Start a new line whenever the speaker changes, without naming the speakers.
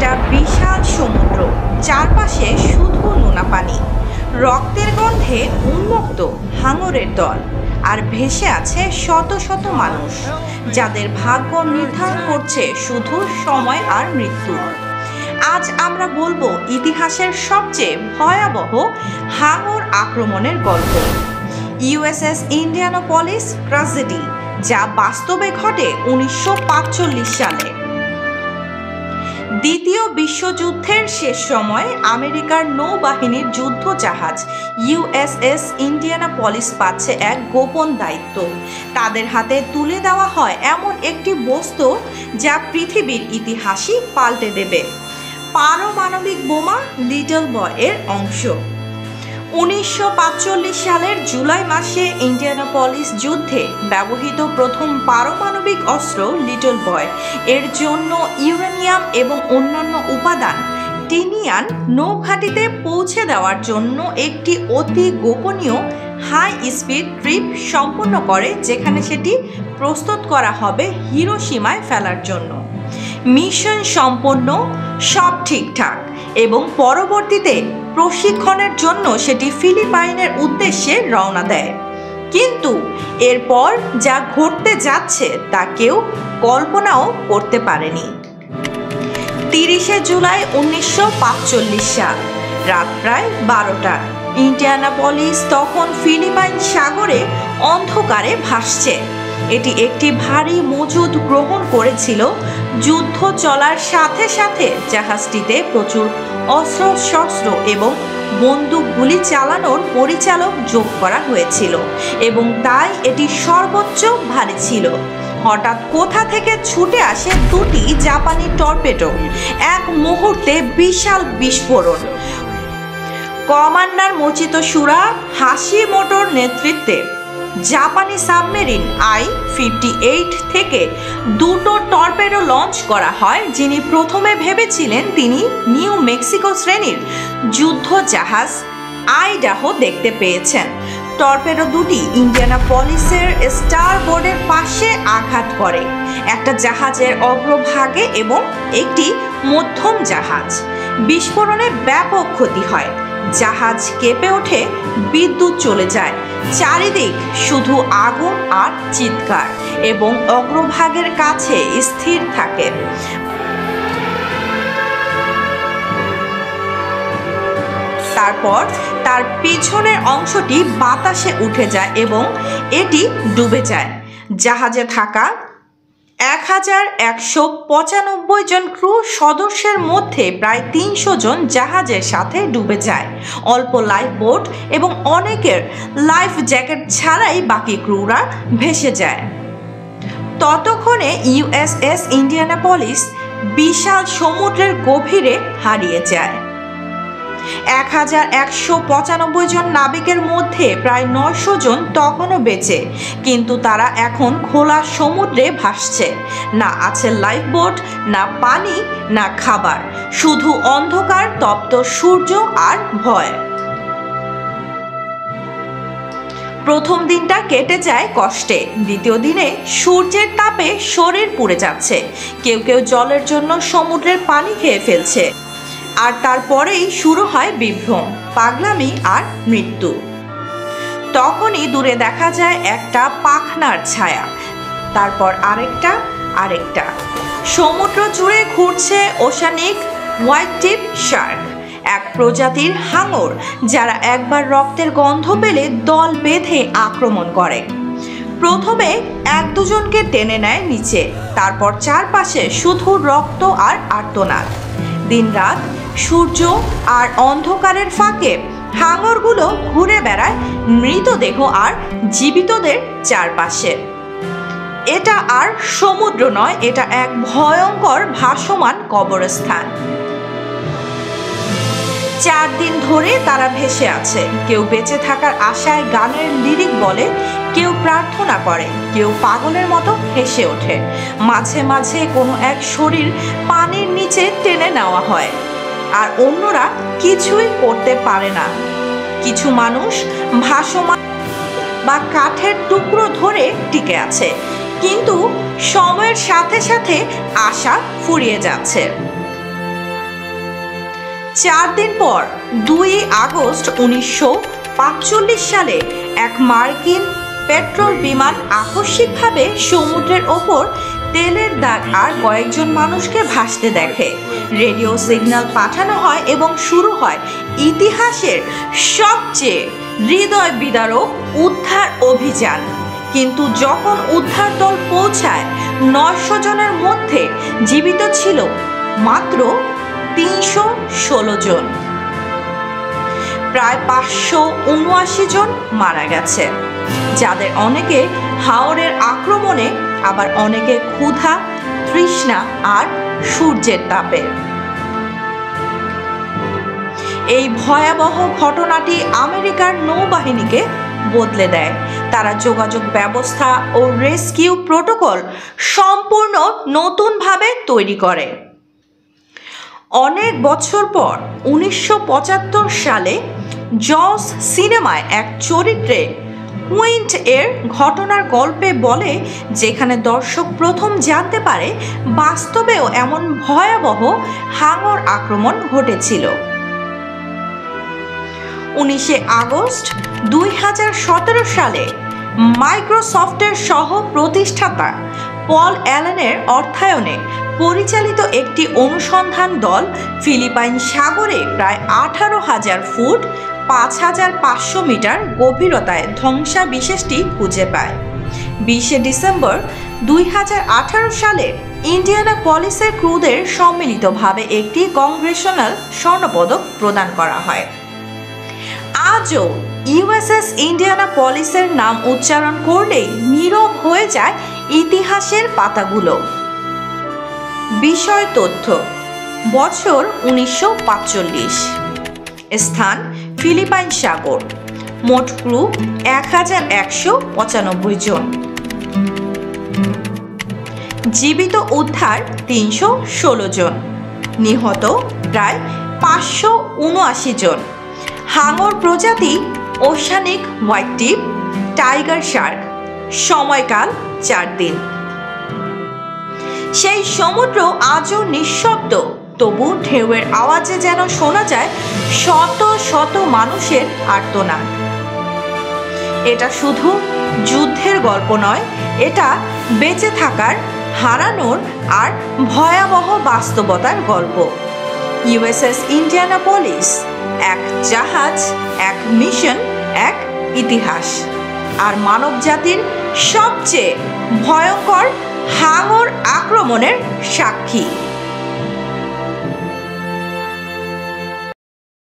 একটা বিশাল সমুদ্র, চারপাশে শুধু নোনা পানি, রক্তের গন্ধে উন্মুক্ত হাঙরের দল, আর ভেসে আছে শত শত মানুষ যাদের ভাগ্য নির্ধারণ করছে শুধু সময় আর মৃত্যু। আজ আমরা বলবো ইতিহাসের সবচেয়ে ভয়াবহ হাঙর আক্রমণের গল্প, ইউএসএস ইন্ডিয়ানাপলিস ট্র্যাজেডি, যা বাস্তবে ঘটে 1945 সালে। দ্বিতীয় বিশ্বযুদ্ধের শেষ সময় আমেরিকার নৌবাহিনীর যুদ্ধ জাহাজ ইউএসএস ইন্ডিয়ানাপলিস পাচ্ছে এক গোপন দায়িত্ব। তাদের হাতে তুলে দেওয়া হয় এমন একটি বস্তু যা পৃথিবীর ইতিহাসই পাল্টে দেবে, পারমাণবিক বোমা লিটল বয় এর অংশ। 1945 সালের জুলাই মাসে ইন্ডিয়ানাপলিস যুদ্ধে ব্যবহৃত প্রথম পারমাণবিক অস্ত্র লিটল বয় এর জন্য ইউরেনিয়াম এবং অন্যান্য উপাদান টিনিয়ান নৌঘাঁটিতে পৌঁছে দেওয়ার জন্য একটি অতি গোপনীয় হাই স্পিড ট্রিপ সম্পন্ন করে, যেখানে সেটি প্রস্তুত করা হবে হিরোশিমায় ফেলার জন্য। মিশন সম্পন্ন, সব ঠিকঠাক, এবং পরবর্তীতে প্রশিক্ষণের জন্য সেটি ফিলিপাইনের উদ্দেশ্যে রওনা দেয়। কিন্তু এরপর যা ঘটতে যাচ্ছে তা কেউ কল্পনাও করতে পারেনি। 30শে জুলাই 1945 সাল, রাত প্রায় 12টা। ইন্ডিয়ানাপলিস তখন ফিলিপাইন সাগরে অন্ধকারে ভাসছে। এটি একটি ভারী মজুদ গ্রহণ করেছিল। যুদ্ধ চলার সাথে সাথে জাহাজটিতে প্রচুর অস্ত্রশস্ত্র এবং বন্দুকগুলি চালানোর পরিচালক যোগ করা হয়েছিল এবং তাই এটি সর্বোচ্চ ভারী ছিল। হঠাৎ কোথা থেকে ছুটে আসে দুটি জাপানি টর্পেডো, এক মুহূর্তে বিশাল বিস্ফোরণ। কমান্ডার মোচিতোশুরা হাশিমোটোর নেতৃত্বে জাপানি সাবমেরিন I-58 থেকে দুটো টর্পেডো লঞ্চ করা হয়। যিনি প্রথমে ভেবেছিলেন তিনি নিউ মেক্সিকো শ্রেণীর যুদ্ধ জাহাজ আইডাহো দেখতে পেয়েছেন। টর্পেডো দুটি ইন্ডিয়ানাপলিসের স্টারবোর্ডের পাশে আঘাত করে, একটা জাহাজের অগ্রভাগে এবং একটি মধ্যম জাহাজ। বিস্ফোরণে ব্যাপক ক্ষতি হয়, জাহাজ কেঁপে ওঠে, বিদ্যুৎ চলে যায়, চারিদিক শুধু আগুন আর চিৎকার, এবং অগ্রভাগের কাছে স্থির থাকে। তারপর তার পিছনের অংশটি বাতাসে উঠে যায় এবং এটি ডুবে যায়। জাহাজে থাকা 1195 জন ক্রু সদস্যের মধ্যে প্রায় 300 জন জাহাজের সাথে ডুবে যায়। অল্প লাইফ বোট এবং অনেকের লাইফ জ্যাকেট ছাড়াই বাকি ক্রুরা ভেসে যায়। ততক্ষণে ইউএসএস ইন্ডিয়ানাপলিস বিশাল সমুদ্রের গভীরে হারিয়ে যায়। 1195 জন নাবিকের মধ্যে প্রায় 900 জন তখনও বেঁচে, কিন্তু তারা এখন খোলা সমুদ্রে ভাসছে। না আছে লাইফবোট, না পানি, না খাবার, শুধু অন্ধকার, তপ্ত সূর্য আর ভয়। প্রথম দিনটা কেটে যায় কষ্টে। দ্বিতীয় দিনে সূর্যের তাপে শরীর পুড়ে যাচ্ছে, কেউ কেউ জলের জন্য সমুদ্রের পানি খেয়ে ফেলছে। আর তারপরেই শুরু হয় বিভ্রম, পাগলামি আর মৃত্যু। তখনই দূরে দেখা যায় একটা পাখনার ছায়া, তারপর আরেকটা। সমুদ্র জুড়ে ঘুরছে ওশানিক হোয়াইট টিপ শার্ক, এক প্রজাতির হাঙর যারা একবার রক্তের গন্ধ পেলে দল বেঁধে আক্রমণ করে। প্রথমে 1-2 জনকে টেনে নেয় নিচে, তারপর চারপাশে শুধু রক্ত আর আর্তনাদ। দিনরাত, সূর্য আর অন্ধকারের ফাঁকে হাঙরগুলো ঘুরে বেড়ায় মৃতদেহ আর জীবিতদের চারপাশে। এটা আর সমুদ্র নয়, এটা এক ভয়ঙ্কর ভাসমান কবরস্থান। 4 দিন ধরে তারা ভেসে আছে। কেউ বেঁচে থাকার আশায় গানের লিরিক বলে, কেউ প্রার্থনা করে, কেউ পাগলের মতো হেসে ওঠে। মাঝে মাঝে কোনো এক শরীর পানির নিচে টেনে নেওয়া হয়, আর অন্যরা কিছুই করতে পারে না। কিছু মানুষ ভাসমান বা কাঠের টুকরো ধরে টিকে আছে, কিন্তু সময়ের সাথে সাথে আশা ফুরিয়ে যাচ্ছে। 4 দিন পর 2 আগস্ট 1945 সালে এক মার্কিন পেট্রোল বিমান আকস্মিকভাবে সমুদ্রের ওপর তেলের দাগ আর কয়েকজন মানুষকে ভাসতে দেখে। রেডিও সিগন্যাল পাঠানো হয় এবং শুরু হয় ইতিহাসের সবচেয়ে হৃদয় বিদারক উদ্ধার অভিযান। কিন্তু যখন উদ্ধার দল পৌঁছায়, 900 জনের মধ্যে জীবিত ছিল মাত্র 316 জন। প্রায় 579 জন মারা গেছে, যাদের অনেকে হাওরের আক্রমণে, আবার অনেকে ক্ষুধা, তৃষ্ণা আর সূর্যের তাপে। এই ভয়াবহ ঘটনাটি আমেরিকার নৌবাহিনীকে বদলে দেয়। তারা যোগাযোগ ব্যবস্থা ও রেস্কিউ প্রোটোকল সম্পূর্ণ নতুনভাবে তৈরি করে। অনেক বছর পর 1975 সালে জস সিনেমায় এক চরিত্রে কুইন্ট এর ঘটনার গল্পে বলে, যেখানে দর্শক প্রথম জানতে পারে বাস্তবেও এমন ভয়াবহ হাঙর আক্রমণ ঘটেছিল। 19 আগস্ট 2017 সালে মাইক্রোসফটের সহ প্রতিষ্ঠাতা পল অ্যালেনের অর্থায়নে পরিচালিত একটি অনুসন্ধান দল ফিলিপাইন সাগরে প্রায় 18,000 ফুট 5,500 মিটার গভীরতায় ধ্বংসাবশেষটি খুঁজে পায়। 20 ডিসেম্বর 2018 সালে ইন্ডিয়ানাপলিসের ক্রুদের সম্মিলিতভাবে একটি কংগ্রেশনাল স্বর্ণপদক প্রদান করা হয়। আজও ইউএসএস ইন্ডিয়ানাপলিসের নাম উচ্চারণ করলেই নীরব হয়ে যায় ইতিহাসের পাতাগুলো। বিষয় তথ্য: বছর 1945, স্থান ফিলিপাইন সাগর, মোট ক্রু 1195 জন, জীবিত উদ্ধার 316 জন, নিহত প্রায় 579 জন। হাঙর প্রজাতি ওশানিক হোয়াইট টিপ টাইগার শার্ক, সময়কাল 4 দিন। সেই সমুদ্র আজও নিঃশব্দ, তবু ঢেউয়ের আওয়াজে যেন শোনা যায় শত শত মানুষের আর্তনাদ। এটা শুধু যুদ্ধের গল্প নয়, এটা বেঁচে থাকার, হারানোর আর ভয়াবহ বাস্তবতার গল্প। ইউএসএস ইন্ডিয়ানাপলিস, এক জাহাজ, এক মিশন, এক ইতিহাস, আর মানবজাতির সবচেয়ে ভয়ঙ্কর হাঙর আক্রমণের সাক্ষী।